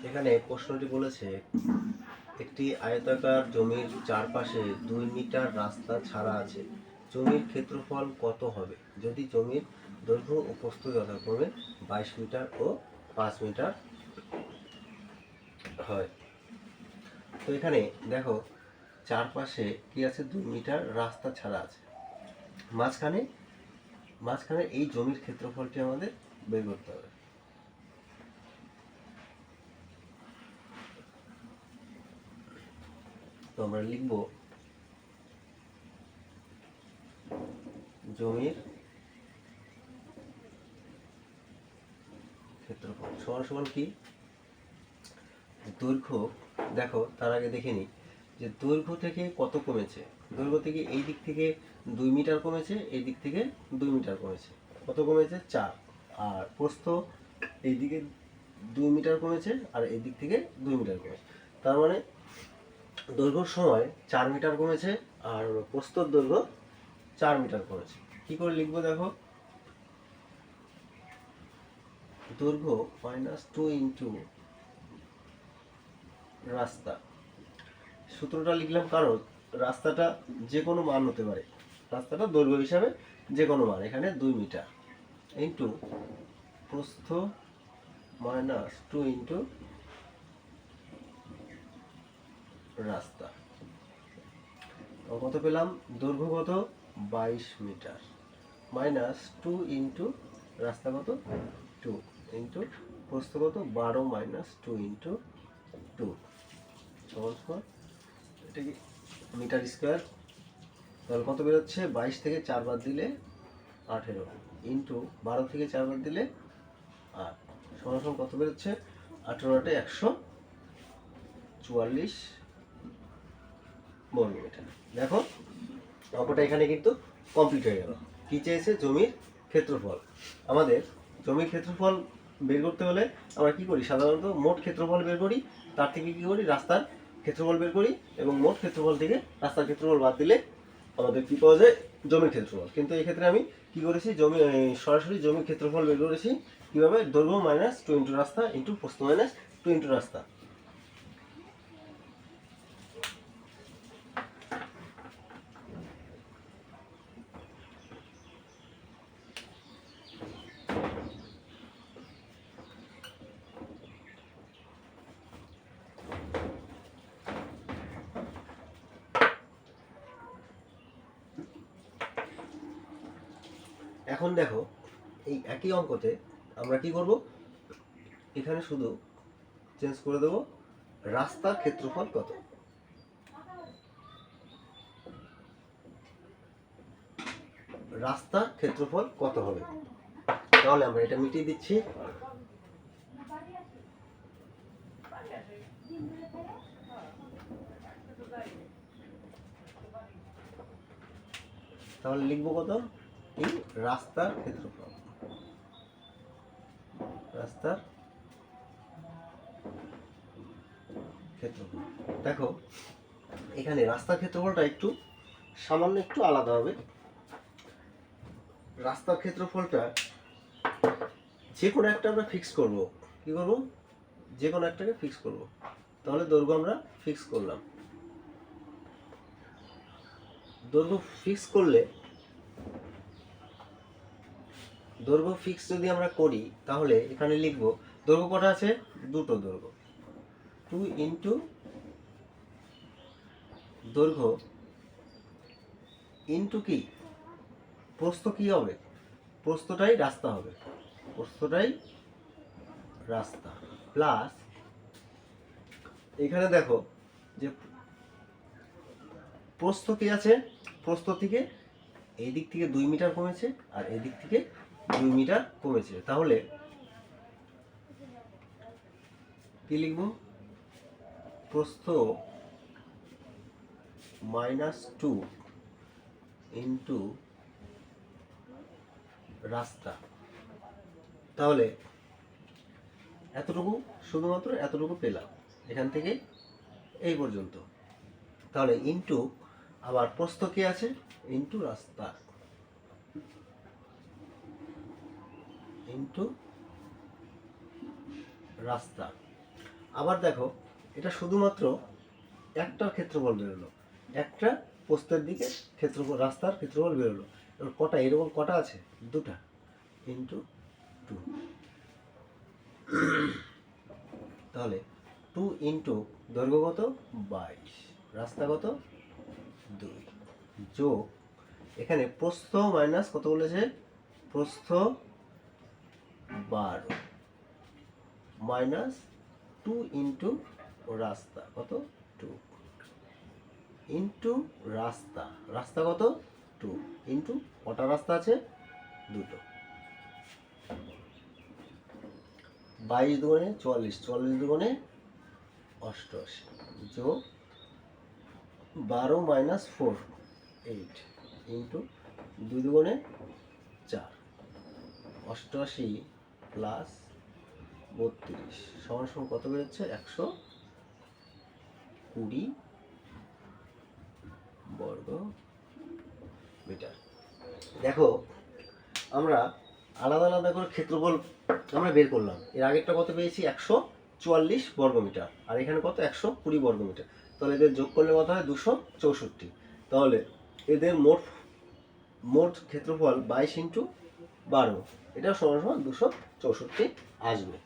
এখানে প্রশ্নটি বলেছে একটি আয়তাকার জমির চারপাশে 2 মিটার রাস্তা ছাড়া আছে। জমির ক্ষেত্রফল কত হবে যদি জমির দৈর্ঘ্য ও প্রস্থ যথাক্রমে 22 মিটার ও 5 মিটার হয়? তো এখানে দেখো চারপাশে কি আছে, 2 মিটার রাস্তা ছাড়া আছে। মাঝখানে মাঝখানে এই জমির ক্ষেত্রফলটি আমাদের বের করতে হবে। তো আমরা লিখব জমির ক্ষেত্রফল সমান সমান কি, দৈর্ঘ্য। দেখো তার আগে দেখে নিই যে দৈর্ঘ্য থেকে কত কমেছে। দৈর্ঘ্য থেকে এই দিক থেকে 2 মিটার কমেছে, এই দিক থেকে 2 মিটার কমেছে। কত কমেছে? 4। আর প্রস্থ এই দিকে 2 মিটার কমেছে আর এই দিক থেকে 2 মিটার কমেছে। তার মানে দৈর্ঘ্যর সময় 4 মিটার কমেছে আর প্রস্থর দৈর্ঘ্য 4 মিটার কমেছে। কি করে লিখবো দেখো, দৈর্ঘ্য -2 ইন্টু রাস্তা। সূত্রটা লিখলাম কারণ রাস্তাটা যে কোনো মান হতে পারে, রাস্তাটা দৈর্ঘ্য হিসাবে যে কোনো মান, এখানে 2 মিটার ইন্টু প্রস্থ -2 ইন্টু রাস্তা। কত পেলাম? দৈর্ঘ্য কত? 22 মিটার -2 ইন্টু রাস্তা কত? 2 ইন্টু প্রস্থ কত? 12 -2 ইন্টু 2 সমান এটা কি মিটার স্কোয়ার। তাহলে কত বেরোচ্ছে? 22 থেকে 4 বাদ দিলে 18 ইন্টু 12 থেকে 4 বাদ দিলে 8 সমান কত বেরোচ্ছে? 18 144 বর্গমিটার। দেখো অঙ্কটা এখানে কিন্তু কমপ্লিট হয়ে গেল। কি চেয়েছে? জমির ক্ষেত্রফল। আমাদের জমির ক্ষেত্রফল বের করতে হলে আমরা কি করি? সাধারণত মোট ক্ষেত্রফল বের করি, তার থেকে কি করি? রাস্তার ক্ষেত্রফল বের করি, এবং মোট ক্ষেত্রফল থেকে রাস্তার ক্ষেত্রফল বাদ দিলে আমাদের কি পাওয়া যায়? জমির ক্ষেত্রফল। কিন্তু এই ক্ষেত্রে আমি কি করেছি? সরাসরি জমির ক্ষেত্রফল বের করেছি। কিভাবে? দৈর্ঘ্য -2 ইন্টু রাস্তা ইন্টু প্রস্থ -2 ইন্টু রাস্তা। এখন দেখো এই একই অঙ্কতে আমরা কি করব? এখানে শুধু চেঞ্জ করে দেব রাস্তার ক্ষেত্রফল কত। রাস্তার ক্ষেত্রফল কত হবে? তাহলে আমরা এটা মিটিয়ে দিচ্ছি। তাহলে লিখবো কত? এই রাস্তার ক্ষেত্রফল। রাস্তার ক্ষেত্রফল। দেখো এখানে রাস্তার ক্ষেত্রফলটা একটু সামান্য একটু আলাদা হবে। রাস্তার ক্ষেত্রফলটা যে কোনো একটা আমরা ফিক্স করব। কি করব? যে কোনো একটাকে ফিক্স করব। তাহলে দৈর্ঘ্য আমরা ফিক্স করলাম। দৈর্ঘ্য ফিক্স করলে, দৈর্ঘ্য ফিক্স যদি আমরা করি তাহলে এখানে লিখব দৈর্ঘ্য কটা আছে? দুটো দৈর্ঘ্য। 2 ইন্টু দৈর্ঘ্য ইন্টু কি প্রস্থ কি হবে? প্রস্থটাই রাস্তা হবে, প্রস্থটাই রাস্তা, প্লাস এখানে দেখো যে প্রস্থ কি আছে? প্রস্থ থেকে এই দিক থেকে 2 মিটার কমেছে আর এই দিক থেকে 2 মিটার কমেছে। তাহলে কি লিখব? প্রস্থ -2 ইন্টু রাস্তা। তাহলে এতটুকু, শুধুমাত্র এতটুকু পেলাম এখান থেকে এই পর্যন্ত। তাহলে ইন্টু আবার প্রস্থ কি আছে? ইন্টু রাস্তা ইন্টু রাস্তা। আবার দেখো এটা শুধুমাত্র একটার ক্ষেত্রফল বেরোলো, একটা প্রস্থের দিকে ক্ষেত্রফল, রাস্তার ক্ষেত্রফল বেরোলো। এবার কটা এরকম কটা আছে? দুটা, ইন্টু টু। তাহলে 2 ইন্টু দৈর্ঘ্য কত 22, রাস্তা কত 2, যোগ এখানে প্রস্থ মাইনাস কত বলেছে, প্রস্থ 12 মাইনাস 2 ইন্টু রাস্তা কত 2, ইন্টু রাস্তা, রাস্তা কত 2, ইন্টু কটা রাস্তা আছে, দুটো। 22 দুগুণে 44, 44 দুগুণে 88, যোগ 12 মাইনাস 4 8, ইন্টু 2 দুগুণে 4, 88 প্লাস 32 সমান সমান কত বেরোচ্ছে, 120 বর্গ মিটার। দেখো আমরা আলাদা আলাদা করে ক্ষেত্রফল আমরা বের করলাম। এর আগেরটা কত পেয়েছি, 144 বর্গ মিটার, আর এখানে কত 120 বর্গ মিটার। তাহলে এদের যোগ করলে কত হয়, 264। তাহলে এদের মোট ক্ষেত্রফল 22 ইন্টু 12, এটা সমান সমান 264 আসবে।